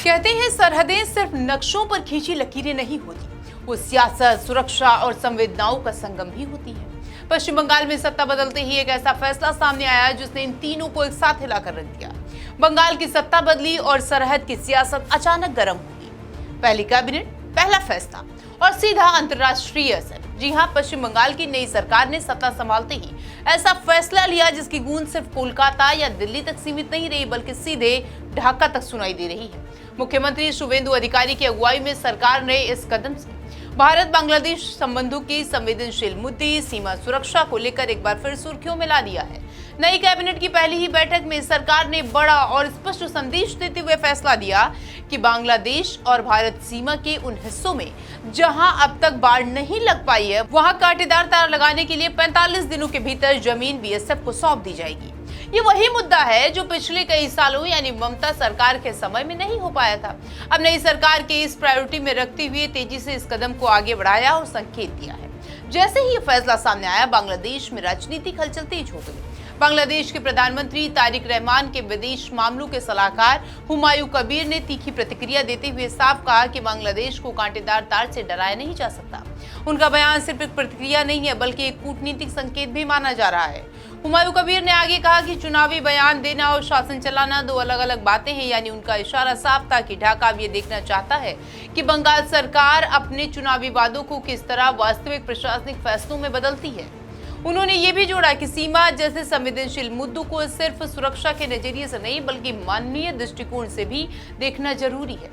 कहते हैं सरहदें सिर्फ नक्शों पर खींची लकीरें नहीं होती, वो सियासत, सुरक्षा और संवेदनाओं का संगम भी होती है। पश्चिम बंगाल में सत्ता बदलते ही एक ऐसा फैसला सामने आया जिसने इन तीनों को एक साथ हिलाकर रख दिया। बंगाल की सत्ता बदली और सरहद की सियासत अचानक गर्म हुई। पहली कैबिनेट, पहला फैसला और सीधा अंतर्राष्ट्रीय असर। जी हां, पश्चिम बंगाल की नई सरकार ने सत्ता संभालते ही ऐसा फैसला लिया जिसकी गूंज सिर्फ कोलकाता या दिल्ली तक सीमित नहीं रही, बल्कि सीधे ढाका तक सुनाई दे रही है। मुख्यमंत्री शुवेंदु अधिकारी की अगुवाई में सरकार ने इस कदम से भारत बांग्लादेश संबंधों की संवेदनशील मुद्दे, सीमा सुरक्षा को लेकर एक बार फिर सुर्खियों में ला दिया है। नई कैबिनेट की पहली ही बैठक में सरकार ने बड़ा और स्पष्ट संदेश देते हुए फैसला दिया कि बांग्लादेश और भारत सीमा के उन हिस्सों में जहां अब तक बाढ़ नहीं लग पाई है, वहां कांटेदार तार लगाने के लिए 45 दिनों के भीतर जमीन बीएसएफ को सौंप दी जाएगी। ये वही मुद्दा है जो पिछले कई सालों यानी ममता सरकार के समय में नहीं हो पाया था। अब नई सरकार के इस प्रायोरिटी में रखते हुए तेजी से इस कदम को आगे बढ़ाया और संकेत दिया है। जैसे ही ये फैसला सामने आया, बांग्लादेश में राजनीतिक हलचल तेज हो गई। बांग्लादेश के प्रधानमंत्री तारिक रहमान के विदेश मामलों के सलाहकार हुमायूं कबीर ने तीखी प्रतिक्रिया देते हुए साफ कहा कि बांग्लादेश को कांटेदार तार से डराया नहीं जा सकता। उनका बयान सिर्फ एक प्रतिक्रिया नहीं है, बल्कि एक कूटनीतिक संकेत भी माना जा रहा है। हुमायूं कबीर ने आगे कहा कि चुनावी बयान देना और शासन चलाना दो अलग अलग बातें हैं, यानी उनका इशारा साफ था कि ढाका अब ये देखना चाहता है कि बंगाल सरकार अपने चुनावी वादों को किस तरह वास्तविक प्रशासनिक फैसलों में बदलती है। उन्होंने ये भी जोड़ा कि सीमा जैसे संवेदनशील मुद्दों को सिर्फ सुरक्षा के नजरिए से नहीं, बल्कि मानवीय दृष्टिकोण से भी देखना जरूरी है।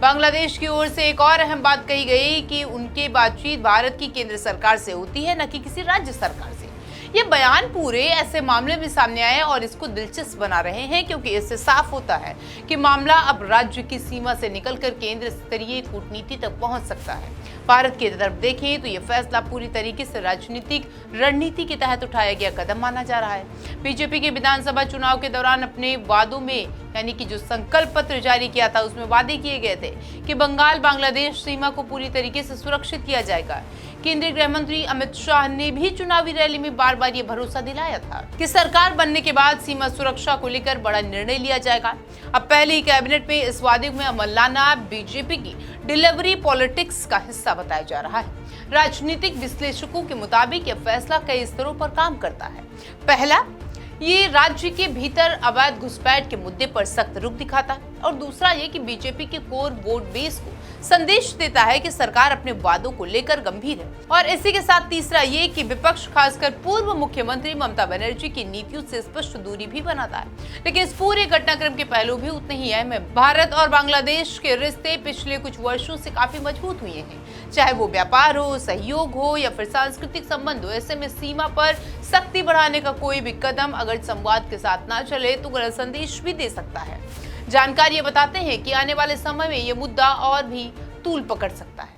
बांग्लादेश की ओर से एक और अहम बात कही गई कि उनकी बातचीत भारत की केंद्र सरकार से होती है, न कि किसी राज्य सरकार से। ये बयान पूरे ऐसे मामले में सामने आए और इसको दिलचस्प बना रहे हैं, क्योंकि इससे साफ होता है कि मामला अब राज्य की सीमा से निकलकर केंद्र स्तरीय कूटनीति तक पहुंच सकता है। भारत की तरफ देखें तो ये फैसला पूरी तरीके से राजनीतिक रणनीति के तहत उठाया गया कदम माना जा रहा है। बीजेपी के विधानसभा चुनाव के दौरान अपने वादों में, यानी कि जो संकल्प पत्र जारी किया था, उसमें वादे किए गए थे कि बंगाल बांग्लादेश सीमा को पूरी तरीके से सुरक्षित किया जाएगा। केंद्रीय गृह मंत्री अमित शाह ने भी चुनावी रैली में बार बार ये भरोसा दिलाया था कि सरकार बनने के बाद सीमा सुरक्षा को लेकर बड़ा निर्णय लिया जाएगा। अब पहली कैबिनेट में इस वादे में अमल लाना बीजेपी की डिलीवरी पॉलिटिक्स का हिस्सा बताया जा रहा है। राजनीतिक विश्लेषकों के मुताबिक यह फैसला कई स्तरों पर काम करता है। पहला, ये राज्य के भीतर अवैध घुसपैठ के मुद्दे पर सख्त रुख दिखाता है, और दूसरा ये कि बीजेपी के कोर वोट बेस को संदेश देता है कि सरकार अपने वादों को लेकर गंभीर है। और इसी के साथ तीसरा ये कि विपक्ष, खासकर पूर्व मुख्यमंत्री ममता बनर्जी की नीतियों से स्पष्ट दूरी भी बनाता है। लेकिन इस पूरे घटनाक्रम के पहलू भी उतने ही अहम है। भारत और बांग्लादेश के रिश्ते पिछले कुछ वर्षों से काफी मजबूत हुए हैं, चाहे वो व्यापार हो, सहयोग हो या फिर सांस्कृतिक संबंध हो। ऐसे में सीमा पर सख्ती बढ़ाने का कोई भी कदम अगर संवाद के साथ ना चले तो गलत संदेश भी दे सकता है। जानकारी ये बताते हैं कि आने वाले समय में ये मुद्दा और भी तूल पकड़ सकता है।